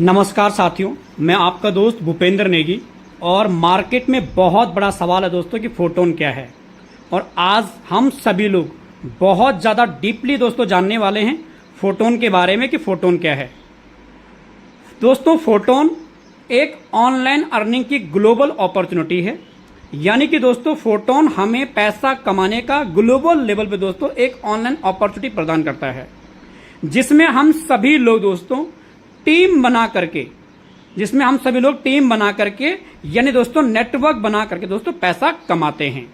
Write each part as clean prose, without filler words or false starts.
नमस्कार साथियों, मैं आपका दोस्त भूपेंद्र नेगी। और मार्केट में बहुत बड़ा सवाल है दोस्तों कि फोटोन क्या है। और आज हम सभी लोग बहुत ज़्यादा डीपली दोस्तों जानने वाले हैं फोटोन के बारे में कि फोटोन क्या है। दोस्तों, फोटोन एक ऑनलाइन अर्निंग की ग्लोबल अपॉर्चुनिटी है। यानी कि दोस्तों फोटोन हमें पैसा कमाने का ग्लोबल लेवल पे दोस्तों एक ऑनलाइन अपॉर्चुनिटी प्रदान करता है, जिसमें हम सभी लोग दोस्तों टीम बना करके यानी दोस्तों नेटवर्क बना करके दोस्तों पैसा कमाते हैं,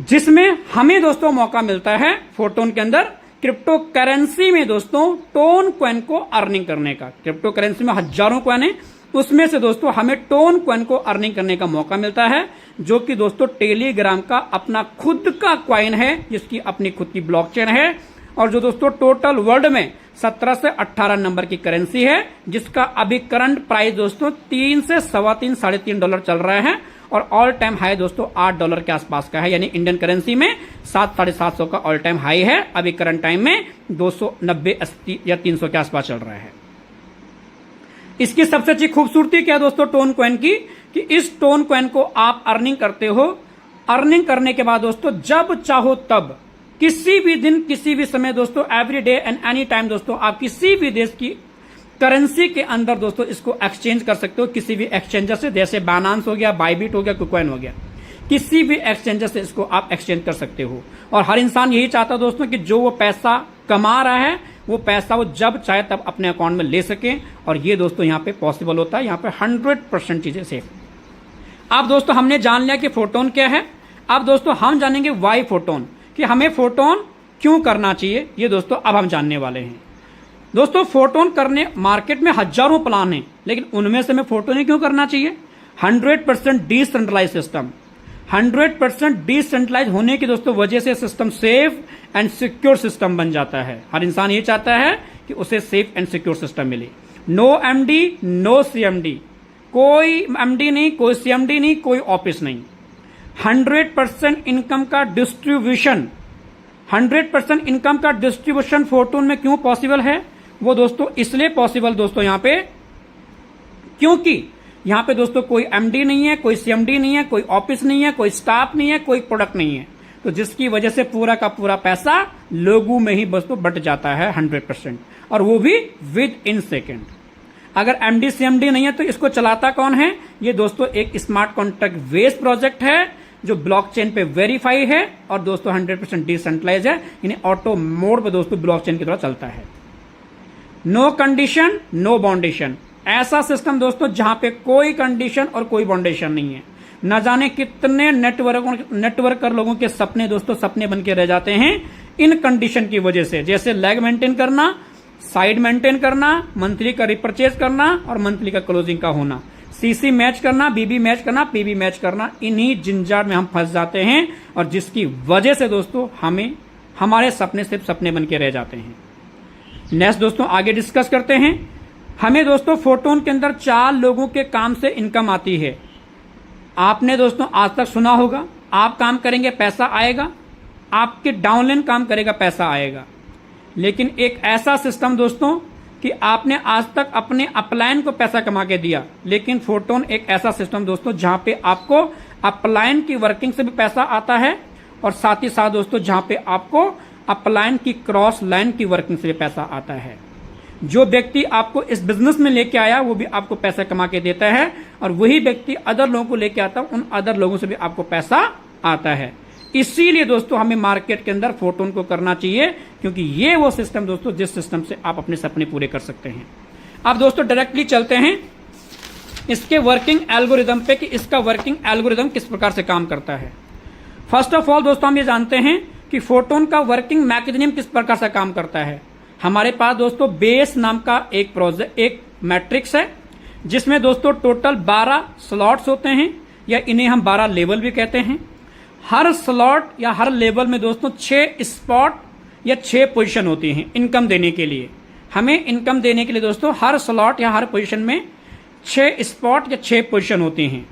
जिसमें हमें दोस्तों मौका मिलता है फोटोन के अंदर क्रिप्टो करेंसी में दोस्तों टोन कॉइन को अर्निंग करने का। क्रिप्टो करेंसी में हजारों कॉइन है, उसमें से दोस्तों हमें टोन कॉइन को अर्निंग करने का मौका मिलता है, जो कि दोस्तों टेलीग्राम का अपना खुद का कॉइन है, जिसकी अपनी खुद की ब्लॉकचेन है, और जो दोस्तों टोटल वर्ल्ड में 17 से 18 नंबर की करेंसी है, जिसका अभी करंट प्राइस दोस्तों 3 से $3.25 साढ़े $3 चल रहा है। और ऑल टाइम हाई दोस्तों $8 के आसपास का है, यानी इंडियन करेंसी में 700 साढ़े 700 का ऑल टाइम हाई है। अभी करंट टाइम में 290 80 या 300 के आसपास चल रहा है। इसकी सबसे अच्छी खूबसूरती क्या है दोस्तों टोन कॉइन की, कि इस टोन कॉइन को आप अर्निंग करते हो। अर्निंग करने के बाद दोस्तों जब चाहो तब, किसी भी दिन किसी भी समय दोस्तों, every day and any time दोस्तों, आप किसी भी देश की करेंसी के अंदर दोस्तों इसको एक्सचेंज कर सकते हो किसी भी एक्सचेंजर से। जैसे बाइनेंस हो गया, बाइबिट हो गया, कुकॉइन हो गया, किसी भी एक्सचेंजर से इसको आप एक्सचेंज कर सकते हो। और हर इंसान यही चाहता है दोस्तों कि जो वो पैसा कमा रहा है वो पैसा वो जब चाहे तब अपने अकाउंट में ले सके, और ये दोस्तों यहाँ पे पॉसिबल होता है। यहाँ पे 100% चीजें सेफ। अब दोस्तों हमने जान लिया कि फोटोन क्या है। अब दोस्तों हम जानेंगे वाई फोटोन, कि हमें फोटोन क्यों करना चाहिए, ये दोस्तों अब हम जानने वाले हैं। दोस्तों फोटोन करने मार्केट में हजारों प्लान हैं, लेकिन उनमें से हमें फोटोन ही क्यों करना चाहिए। 100% डिसेंट्रलाइज सिस्टम, 100% डिसेंट्रलाइज होने की दोस्तों वजह से system safe and secure system बन जाता है। हर इंसान ये चाहता है कि उसे सेफ एंड सिक्योर सिस्टम मिले। नो एमडी, नो सीएमडी, कोई एमडी नहीं, कोई सीएमडी नहीं, कोई ऑफिस नहीं। 100% इनकम का डिस्ट्रीब्यूशन, 100% इनकम का डिस्ट्रीब्यूशन फोटोन में क्यों पॉसिबल है, वो दोस्तों इसलिए पॉसिबल दोस्तों यहाँ पे, क्योंकि यहाँ पे दोस्तों कोई एमडी नहीं है, कोई सीएमडी नहीं है, कोई ऑफिस नहीं है, कोई स्टाफ नहीं है, कोई प्रोडक्ट नहीं है। तो जिसकी वजह से पूरा का पूरा पैसा लोगों में ही दोस्तों बट जाता है 100%, और वो भी विद इन सेकेंड। अगर एमडी सीएमडी नहीं है तो इसको चलाता कौन है, ये दोस्तों एक स्मार्ट कॉन्ट्रैक्ट बेस्ड प्रोजेक्ट है, जो ब्लॉकचेन पे वेरीफाई है, और दोस्तों 100% डिसेंट्रलाइज है, यानी ऑटो मोड पे दोस्तों ब्लॉकचेन की तरह चलता है। नो कंडीशन, नो बाउंडेशन, ऐसा सिस्टम दोस्तों जहां पे कोई कंडीशन और कोई बाउंडेशन नहीं है। न जाने कितने नेटवर्कर लोगों के सपने दोस्तों सपने बन के रह जाते हैं इन कंडीशन की वजह से। जैसे लेग मेंटेन करना, साइड मेंटेन करना, मंथली का रिपर्चेज करना, और मंथली का क्लोजिंग का होना, सीसी मैच करना, बीबी मैच करना, पीबी मैच करना। इन्हीं झंझट में हम फंस जाते हैं, और जिसकी वजह से दोस्तों हमें हमारे सपने सिर्फ सपने बन के रह जाते हैं। नेक्स्ट दोस्तों आगे डिस्कस करते हैं। हमें दोस्तों फोटोन के अंदर 4 लोगों के काम से इनकम आती है। आपने दोस्तों आज तक सुना होगा, आप काम करेंगे पैसा आएगा, आपके डाउनलाइन काम करेगा पैसा आएगा। लेकिन एक ऐसा सिस्टम दोस्तों कि आपने आज तक अपने अपलाइन को पैसा कमा के दिया, लेकिन फोटोन एक ऐसा सिस्टम दोस्तों जहां पे आपको अपलाइन की वर्किंग से भी पैसा आता है, और साथ ही साथ दोस्तों जहां पे आपको अपलाइन की क्रॉस लाइन की वर्किंग से भी पैसा आता है। जो व्यक्ति आपको इस बिजनेस में लेके आया वो भी आपको पैसा कमा के देता है, और वही व्यक्ति अदर लोगों को लेके आता है, उन अदर लोगों से भी आपको पैसा आता है। इसीलिए दोस्तों हमें मार्केट के अंदर फोटोन को करना चाहिए, क्योंकि ये वो सिस्टम दोस्तों जिस सिस्टम से आप अपने सपने पूरे कर सकते हैं। अब दोस्तों डायरेक्टली चलते हैं इसके वर्किंग एल्गोरिदम पे, कि इसका वर्किंग एल्गोरिदम किस प्रकार से काम करता है। फर्स्ट ऑफ ऑल दोस्तों हम ये जानते हैं कि फोटोन का वर्किंग मैकेनिज्म किस प्रकार से काम करता है। हमारे पास दोस्तों बेस नाम का एक मैट्रिक्स है, जिसमें दोस्तों टोटल 12 स्लॉट्स होते हैं, या इन्हें हम 12 लेवल भी कहते हैं। हर स्लॉट या हर लेवल में दोस्तों 6 स्पॉट या 6 पोजीशन होती हैं इनकम देने के लिए। हमें इनकम देने के लिए दोस्तों हर स्लॉट या हर पोजीशन में 6 स्पॉट या 6 पोजीशन होती हैं,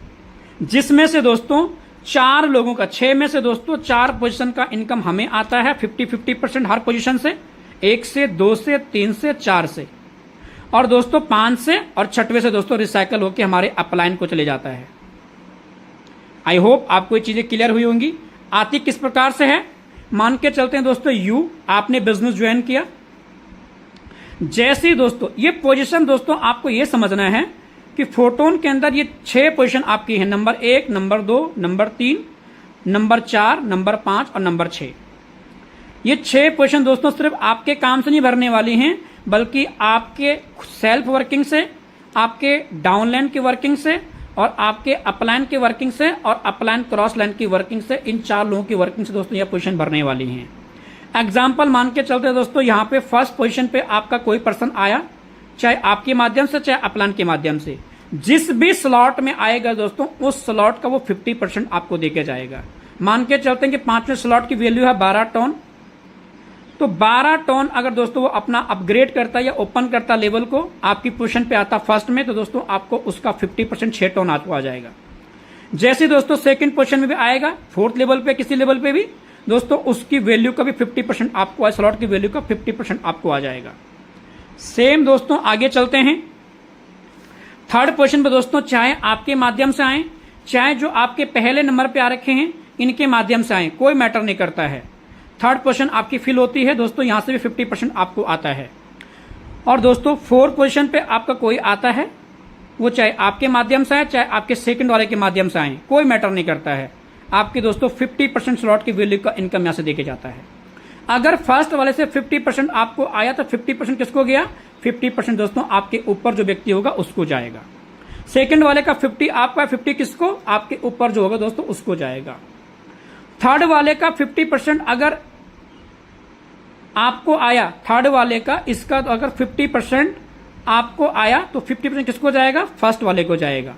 जिसमें से दोस्तों 4 लोगों का, 6 में से दोस्तों 4 पोजीशन का इनकम हमें आता है 50-50% हर पोजीशन से, 1 से 2 से 3 से 4 से। और दोस्तों 5 से और 6वें से दोस्तों रिसाइकल होकर हमारे अपलाइन को चले जाता है। आई होप आपको ये चीजें क्लियर हुई होंगी। आती किस प्रकार से है, मान के चलते हैं दोस्तों यू आपने बिजनेस ज्वाइन किया, जैसे ही दोस्तों ये पोजीशन दोस्तों आपको ये समझना है कि फोटोन के अंदर ये 6 पोजीशन आपकी है, number 1, number 2, number 3, number 4, number 5 और नंबर 6। ये 6 पोजीशन दोस्तों सिर्फ आपके काम से नहीं भरने वाली हैं, बल्कि आपके सेल्फ वर्किंग से, आपके डाउनलाइन की वर्किंग से और आपके अपलाइन की वर्किंग से और अपलाइन क्रॉस लाइन की वर्किंग से, इन 4 लोगों की वर्किंग से दोस्तों यह पोजीशन भरने वाली हैं। एग्जाम्पल मान के चलते हैं दोस्तों, यहाँ पे फर्स्ट पोजीशन पे आपका कोई पर्सन आया, चाहे आपके माध्यम से चाहे अपलाइन के माध्यम से, जिस भी स्लॉट में आएगा दोस्तों उस स्लॉट का वो 50% आपको देके जाएगा। मान के चलते हैं कि 5वें स्लॉट की वैल्यू है 12 टन, तो 12 टन अगर दोस्तों वो अपना अपग्रेड करता है या ओपन करता लेवल को, आपकी पोजीशन पे आता फर्स्ट में, तो दोस्तों आपको उसका 50% 6 टन आपको आ जाएगा। जैसे दोस्तों सेकंड पोजीशन में भी आएगा, 4th लेवल पे किसी लेवल पे भी दोस्तों उसकी वैल्यू का भी 50% आपको, स्लॉट की वैल्यू का 50% आपको आ जाएगा। सेम दोस्तों आगे चलते हैं, थर्ड पोजीशन पे दोस्तों चाहे आपके माध्यम से आए, चाहे जो आपके पहले नंबर पे आ रखे हैं इनके माध्यम से आए, कोई मैटर नहीं करता है। थर्ड पोजीशन आपकी फिल होती है दोस्तों, यहां से भी 50% आपको आता है। और दोस्तों 4th पोजीशन पे आपका कोई आता है, वो चाहे आपके माध्यम से आए चाहे आपके सेकंड वाले के माध्यम से आए, कोई मैटर नहीं करता है। आपके दोस्तों 50% स्लॉट की वैल्यू का इनकम यहां से देके जाता है। अगर फर्स्ट वाले से 50% आपको आया तो 50% किसको गया, 50% दोस्तों आपके ऊपर जो व्यक्ति होगा उसको जाएगा। सेकंड वाले का 50 आपका, 50 किसको, आपके ऊपर जो होगा दोस्तों उसको जाएगा। थर्ड वाले का 50% अगर आपको आया, थर्ड वाले का इसका तो अगर 50% आपको आया तो 50% किसको जाएगा, फर्स्ट वाले को जाएगा।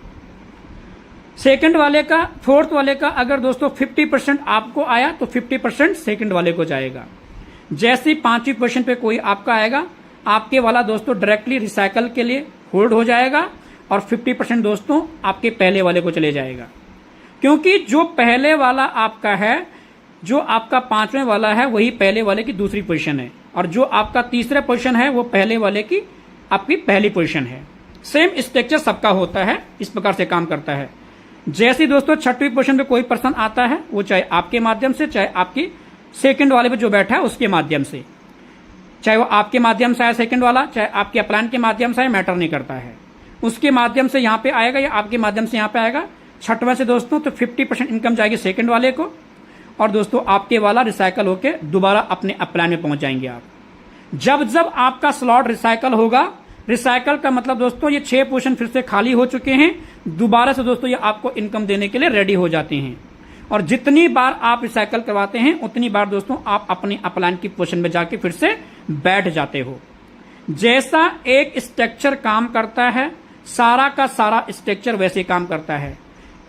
सेकंड वाले का, 4th वाले का अगर दोस्तों 50% आपको आया तो 50% सेकंड वाले को जाएगा। जैसे ही 5वीं पोजीशन पे कोई आपका आएगा, आपके वाला दोस्तों डायरेक्टली रिसाइकल के लिए होल्ड हो जाएगा और 50% दोस्तों आपके पहले वाले को चले जाएगा। क्योंकि जो पहले वाला आपका है, जो आपका 5वें वाला है वही पहले वाले की दूसरी पोजीशन है, और जो आपका तीसरा पोजीशन है वो पहले वाले की आपकी पहली पोजीशन है। सेम स्ट्रक्चर सबका होता है, इस प्रकार से काम करता है। जैसे दोस्तों 6वीं पोजीशन पे कोई पर्सन आता है, वो चाहे आपके माध्यम से चाहे आपकी सेकंड वाले पे जो बैठा है उसके माध्यम से, चाहे वो आपके माध्यम से आए सेकंड वाला, चाहे आपके अपलाइन के माध्यम से आए, मैटर नहीं करता है, उसके माध्यम से यहाँ पे आएगा या आपके माध्यम से यहाँ पे आएगा। 6वें से दोस्तों तो 50% इनकम जाएगी सेकंड वाले को, और दोस्तों आपके वाला रिसाइकल होके दोबारा अपने अपलाइन में पहुंच जाएंगे आप। जब जब आपका स्लॉट रिसाइकल होगा, रिसाइकल का मतलब दोस्तों ये 6 पोजीशन फिर से खाली हो चुके हैं, दोबारा से दोस्तों ये आपको इनकम देने के लिए रेडी हो जाते हैं। और जितनी बार आप रिसाइकल करवाते हैं उतनी बार दोस्तों आप अपनी अपलाइन की पोजीशन में जाके फिर से बैठ जाते हो। जैसा एक स्ट्रक्चर काम करता है, सारा का सारा स्ट्रक्चर वैसे काम करता है।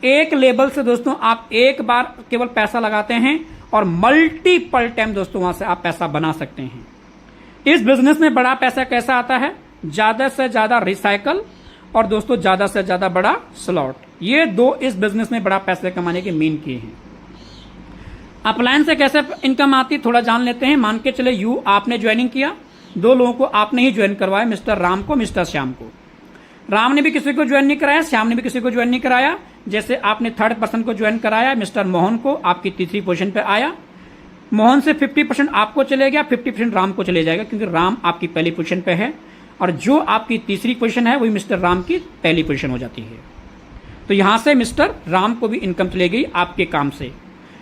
एक लेवल से दोस्तों आप एक बार केवल पैसा लगाते हैं और मल्टीपल टाइम दोस्तों वहां से आप पैसा बना सकते हैं। इस बिजनेस में बड़ा पैसा कैसा आता है, ज्यादा से ज्यादा रिसाइकल और दोस्तों ज्यादा से ज्यादा बड़ा स्लॉट, ये 2 इस बिजनेस में बड़ा पैसे कमाने के मेन किए हैं। अपलाइन से कैसे इनकम आती थोड़ा जान लेते हैं। मान के चले यू आपने ज्वाइनिंग किया, 2 लोगों को आपने ही ज्वाइन करवाया, मिस्टर राम को, मिस्टर श्याम को। राम ने भी किसी को ज्वाइन नहीं कराया, श्याम ने भी किसी को ज्वाइन नहीं कराया। जैसे आपने थर्ड पर्सन को ज्वाइन कराया, मिस्टर मोहन को, आपकी तीसरी पोजीशन पे आया। मोहन से 50% आपको चले गया, 50% राम को चले जाएगा, क्योंकि राम आपकी पहली पोजीशन पे है, और जो आपकी तीसरी पोजीशन है वही मिस्टर राम की पहली पोजीशन हो जाती है। तो यहां से मिस्टर राम को भी इनकम चले गई आपके काम से।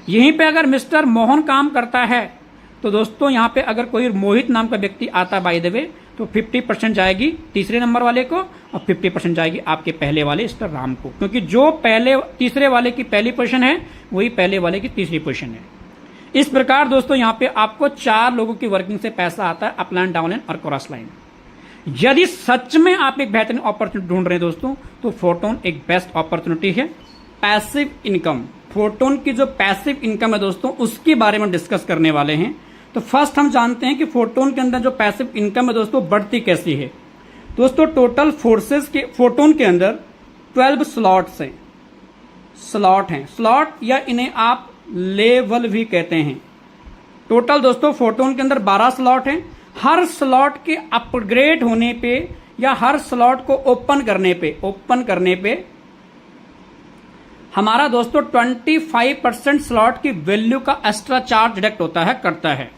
यहीं पे अगर मिस्टर मोहन काम करता है तो दोस्तों यहाँ पे अगर कोई मोहित नाम का व्यक्ति आता बाय द वे, तो 50% जाएगी तीसरे नंबर वाले को और 50% जाएगी आपके पहले वाले मिस्टर राम को, क्योंकि जो पहले तीसरे वाले की पहली पोजीशन है वही पहले वाले की तीसरी पोजीशन है। इस प्रकार दोस्तों यहाँ पे आपको 4 लोगों की वर्किंग से पैसा आता है, अपलाइन, डाउनलाइन और क्रॉस लाइन। यदि सच में आप एक बेहतरीन अपॉर्चुनिटी ढूंढ रहे हैं दोस्तों, तो फोटोन एक बेस्ट अपॉर्चुनिटी है। पैसिव इनकम, फोटोन की जो पैसिव इनकम है दोस्तों, उसके बारे में डिस्कस करने वाले हैं। तो फर्स्ट हम जानते हैं कि फोटोन के अंदर जो पैसिव इनकम है दोस्तों बढ़ती कैसी है। दोस्तों टोटल फोर्सेस के फोटोन के अंदर 12 स्लॉट्स हैं, स्लॉट या इन्हें आप लेवल भी कहते हैं। टोटल दोस्तों फोटोन के अंदर 12 स्लॉट हैं। हर स्लॉट के अपग्रेड होने पे या हर स्लॉट को ओपन करने पे हमारा दोस्तों 25% स्लॉट की वैल्यू का एक्स्ट्रा चार्ज डिडक्ट होता है, कटता है।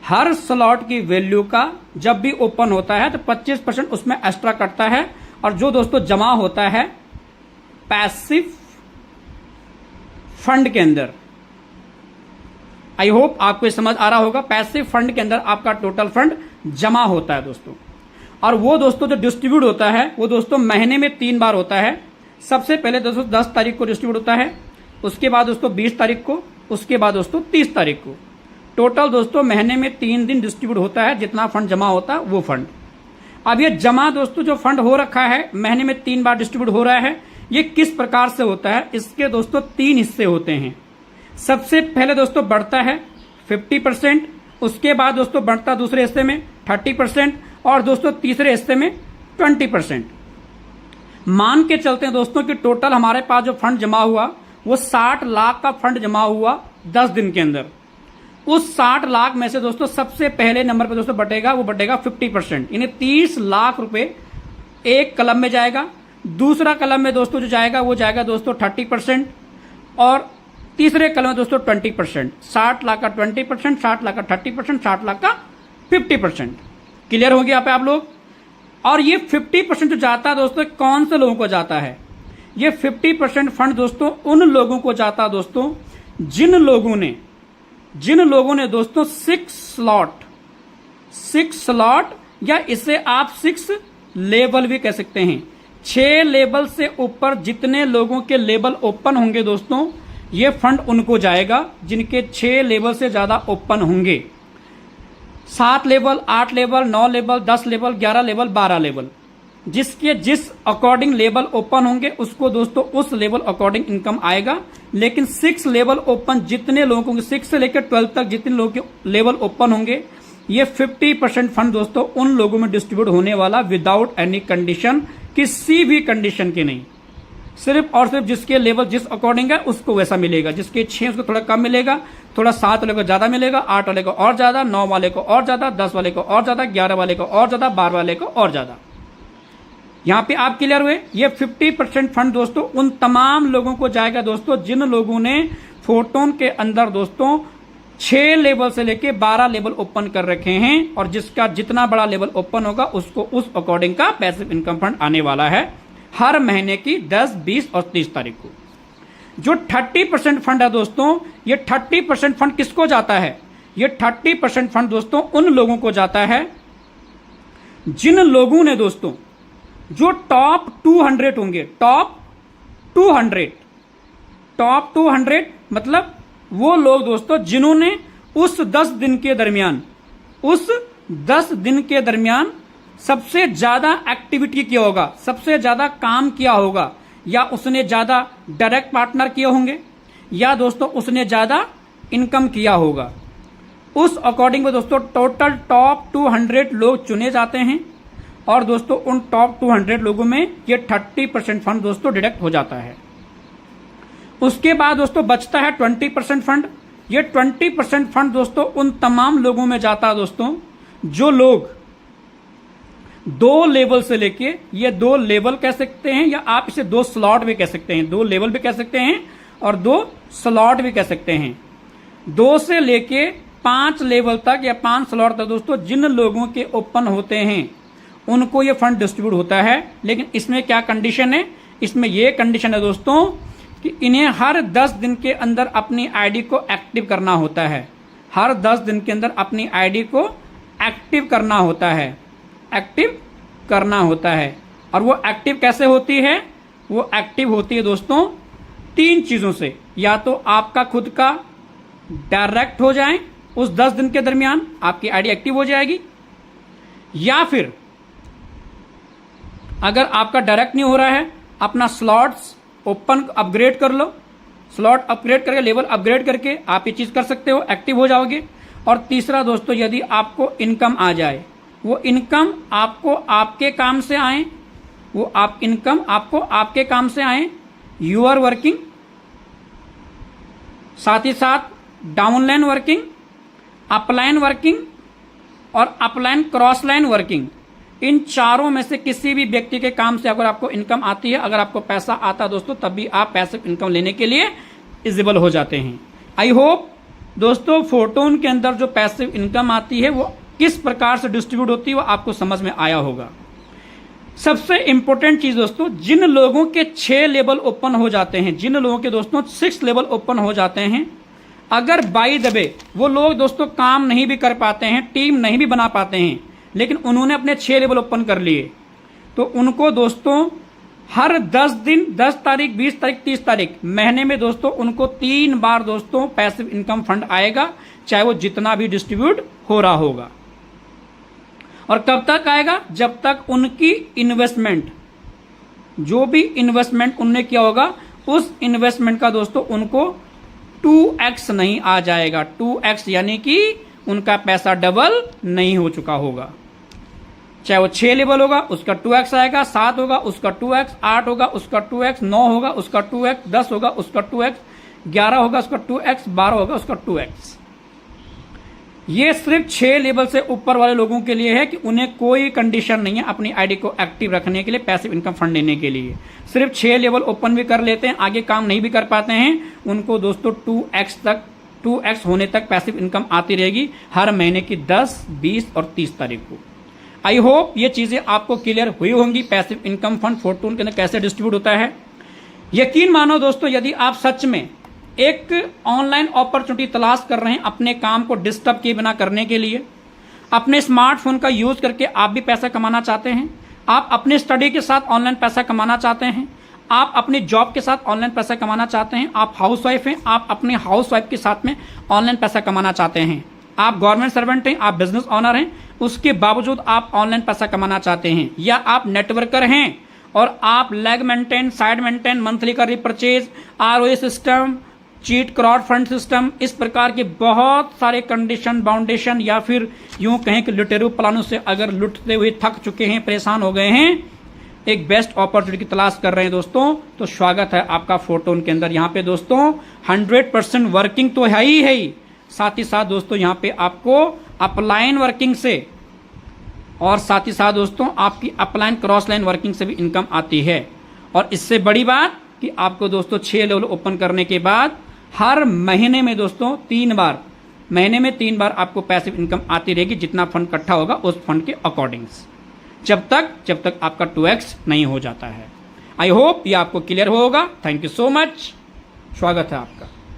हर स्लॉट की वैल्यू का जब भी ओपन होता है तो 25% उसमें एक्स्ट्रा कटता है। और जो दोस्तों जमा होता है पैसिव फंड के अंदर, आई होप आपको समझ आ रहा होगा, पैसिव फंड के अंदर आपका टोटल फंड जमा होता है दोस्तों। और वो दोस्तों जो डिस्ट्रीब्यूट होता है वो दोस्तों महीने में 3 बार होता है। सबसे पहले दोस्तों 10 तारीख को डिस्ट्रीब्यूट होता है, उसके बाद दोस्तों 20 तारीख को, उसके बाद दोस्तों 30 तारीख को। टोटल दोस्तों महीने में 3 दिन डिस्ट्रीब्यूट होता है, जितना फंड जमा होता है वो फंड। अब ये जमा दोस्तों जो फंड हो रखा है महीने में 3 बार डिस्ट्रीब्यूट हो रहा है, ये किस प्रकार से होता है? इसके दोस्तों 3 हिस्से होते हैं। सबसे पहले दोस्तों बढ़ता है 50%, उसके बाद दोस्तों बढ़ता दूसरे हिस्से में 30% और दोस्तों तीसरे हिस्से में 20%। मान के चलते हैं दोस्तों कि टोटल हमारे पास जो फंड जमा हुआ वो 60 लाख का फंड जमा हुआ 10 दिन के अंदर। उस 60 लाख में से दोस्तों सबसे पहले नंबर पे दोस्तों बटेगा, वो बटेगा 50%, यानी 30 लाख रुपए एक कलम में जाएगा। दूसरा कलम में दोस्तों जो जाएगा वो जाएगा दोस्तों 30% और तीसरे कलम में दोस्तों 20%। 60 लाख का 20%, 60 लाख का 30%, 60 लाख का 50%। क्लियर हो गया आप लोग? और ये 50% जो जाता है दोस्तों कौन से लोगों को जाता है? ये 50% फंड दोस्तों उन लोगों को जाता है दोस्तों जिन लोगों ने दोस्तों 6 स्लॉट या इसे आप 6 लेवल भी कह सकते हैं। 6 लेवल से ऊपर जितने लोगों के लेवल ओपन होंगे दोस्तों ये फंड उनको जाएगा जिनके 6 लेवल से ज्यादा ओपन होंगे। 7 level, 8 level, 9 level, 10 level, 11 level, 12 level, जिसके जिस अकॉर्डिंग लेवल ओपन होंगे उसको दोस्तों उस लेवल अकॉर्डिंग इनकम आएगा। लेकिन 6 लेवल ओपन जितने लोगों के 6 से लेकर 12 तक जितने लोगों के लेवल ओपन होंगे ये 50% फंड दोस्तों उन लोगों में डिस्ट्रीब्यूट होने वाला विदाउट एनी कंडीशन, किसी भी कंडीशन के नहीं। सिर्फ और सिर्फ जिसके लेवल जिस अकॉर्डिंग है उसको वैसा मिलेगा। जिसके 6 उसको थोड़ा कम मिलेगा, थोड़ा 7 वाले को ज्यादा मिलेगा, 8 वाले को और ज्यादा, 9 वाले को और ज्यादा, 10 वाले को और ज्यादा, 11 वाले को और ज्यादा, 12 वाले को और ज्यादा। यहां पे आप क्लियर हुए? ये 50% फंड दोस्तों उन तमाम लोगों को जाएगा दोस्तों जिन लोगों ने फोटोन के अंदर दोस्तों 6 लेवल से लेके 12 लेवल ओपन कर रखे हैं और जिसका जितना बड़ा लेवल ओपन होगा उसको उस अकॉर्डिंग का पैसिव इनकम फंड आने वाला है हर महीने की 10, 20 और 30 तारीख को। जो 30% फंड है दोस्तों, ये 30% फंड किसको जाता है? ये 30% फंड दोस्तों उन लोगों को जाता है जिन लोगों ने दोस्तों जो टॉप 200 होंगे। टॉप 200 मतलब वो लोग दोस्तों जिन्होंने उस 10 दिन के दरमियान सबसे ज्यादा एक्टिविटी किया होगा, सबसे ज्यादा काम किया होगा, या उसने ज्यादा डायरेक्ट पार्टनर किए होंगे, या दोस्तों उसने ज्यादा इनकम किया होगा। उस अकॉर्डिंग में दोस्तों टोटल टॉप 200 लोग चुने जाते हैं और दोस्तों उन टॉप 200 लोगों में ये 30% फंड दोस्तों डिडक्ट हो जाता है। उसके बाद दोस्तों बचता है 20% फंड। ये 20% फंड दोस्तों उन तमाम लोगों में जाता है दोस्तों जो लोग 2 लेवल से लेके, ये 2 लेवल कह सकते हैं या आप इसे 2 स्लॉट भी कह सकते हैं, 2 लेवल भी कह सकते हैं और 2 स्लॉट भी कह सकते हैं। 2 से लेके 5 लेवल तक या 5 स्लॉट तक दोस्तों जिन लोगों के ओपन होते हैं उनको ये फंड डिस्ट्रीब्यूट होता है। लेकिन इसमें क्या कंडीशन है? इसमें ये कंडीशन है दोस्तों कि इन्हें हर 10 दिन के अंदर अपनी आईडी को एक्टिव करना होता है। हर 10 दिन के अंदर अपनी आईडी को एक्टिव करना होता है। और वो एक्टिव कैसे होती है? वो एक्टिव होती है दोस्तों 3 चीजों से। या तो आपका खुद का डायरेक्ट हो जाए, उस 10 दिन के दरमियान आपकी आईडी एक्टिव हो जाएगी, या फिर अगर आपका डायरेक्ट नहीं हो रहा है अपना स्लॉट्स ओपन अपग्रेड कर लो। स्लॉट अपग्रेड करके, लेवल अपग्रेड करके आप ये चीज कर सकते हो, एक्टिव हो जाओगे। और तीसरा दोस्तों यदि आपको इनकम आ जाए, वो इनकम आपको आपके काम से आए, वो आप इनकम आपको आपके काम से आए, यू आर वर्किंग, साथ ही साथ डाउनलाइन वर्किंग, अपलाइन वर्किंग और अपलाइन क्रॉस लाइन वर्किंग, इन चारों में से किसी भी व्यक्ति के काम से अगर आपको इनकम आती है, अगर आपको पैसा आता है दोस्तों, तब भी आप पैसिव इनकम लेने के लिए एलिजिबल हो जाते हैं। आई होप दोस्तों फोटोन के अंदर जो पैसिव इनकम आती है वो किस प्रकार से डिस्ट्रीब्यूट होती है वो आपको समझ में आया होगा। सबसे इंपॉर्टेंट चीज दोस्तों, जिन लोगों के 6 लेवल ओपन हो जाते हैं, जिन लोगों के दोस्तों 6 लेवल ओपन हो जाते हैं, अगर बाय द वे वो लोग दोस्तों काम नहीं भी कर पाते हैं, टीम नहीं भी बना पाते हैं, लेकिन उन्होंने अपने 6 लेवल ओपन कर लिए, तो उनको दोस्तों हर 10 दिन, 10 तारीख, 20 तारीख, 30 तारीख, महीने में दोस्तों उनको 3 बार दोस्तों पैसिव इनकम फंड आएगा, चाहे वो जितना भी डिस्ट्रीब्यूट हो रहा होगा। और कब तक आएगा? जब तक उनकी इन्वेस्टमेंट, जो भी इन्वेस्टमेंट उनने किया होगा, उस इन्वेस्टमेंट का दोस्तों उनको 2x नहीं आ जाएगा। 2x यानी कि उनका पैसा डबल नहीं हो चुका होगा। चाहे वो 6 लेवल होगा उसका 2x आएगा, 7 होगा उसका 2x, 8 होगा उसका 2x, 9 होगा उसका 2x, 10 होगा उसका 2x, 11 होगा उसका 2x, 12 होगा उसका 2x। ये सिर्फ 6 लेवल से ऊपर वाले लोगों के लिए है कि उन्हें कोई कंडीशन नहीं है अपनी आईडी को एक्टिव रखने के लिए, पैसिव इनकम फंड लेने के लिए। सिर्फ 6 लेवल ओपन भी कर लेते हैं, आगे काम नहीं भी कर पाते हैं, उनको दोस्तों 2x होने तक पैसिव इनकम आती रहेगी हर महीने की 10, 20 और 30 तारीख को। आई होप ये चीजें आपको क्लियर हुई होंगी, पैसिव इनकम फंड फोर्टून के अंदर कैसे डिस्ट्रीब्यूट होता है। यकीन मानो दोस्तों, यदि आप सच में एक ऑनलाइन अपॉर्चुनिटी तलाश कर रहे हैं अपने काम को डिस्टर्ब किए बिना करने के लिए, अपने स्मार्टफोन का यूज करके आप भी पैसा कमाना चाहते हैं, आप अपने स्टडी के साथ ऑनलाइन पैसा कमाना चाहते हैं, आप अपनी जॉब के साथ ऑनलाइन पैसा कमाना चाहते हैं, आप हाउसवाइफ हैं, आप अपने हाउसवाइफ के साथ में ऑनलाइन पैसा कमाना चाहते हैं, आप गवर्नमेंट सर्वेंट हैं, आप बिजनेस ओनर हैं, उसके बावजूद आप ऑनलाइन पैसा कमाना चाहते हैं, या आप नेटवर्कर हैं और आप leg maintain, side maintain, monthly का repurchase, ROA system, cheat crowd fund system, इस प्रकार के बहुत सारे कंडीशन बाउंडेशन या फिर यूं कहें कि लुटेरू प्लानों से अगर लुटते हुए थक चुके हैं, परेशान हो गए हैं, एक बेस्ट अपॉर्चुनिटी की तलाश कर रहे हैं दोस्तों, तो स्वागत है आपका फोर्टून के अंदर। यहाँ पे दोस्तों 100% वर्किंग तो है ही, साथ ही साथ दोस्तों यहाँ पे आपको अपलाइन वर्किंग से और साथ ही साथ दोस्तों आपकी अपलाइन क्रॉस लाइन वर्किंग से भी इनकम आती है। और इससे बड़ी बात कि आपको दोस्तों 6 लेवल ओपन करने के बाद हर महीने में दोस्तों 3 बार, महीने में 3 बार आपको पैसिव इनकम आती रहेगी, जितना फंड इकट्ठा होगा उस फंड के अकॉर्डिंग्स, जब तक आपका 2x नहीं हो जाता है। आई होप ये आपको क्लियर होगा। थैंक यू सो मच, स्वागत है आपका।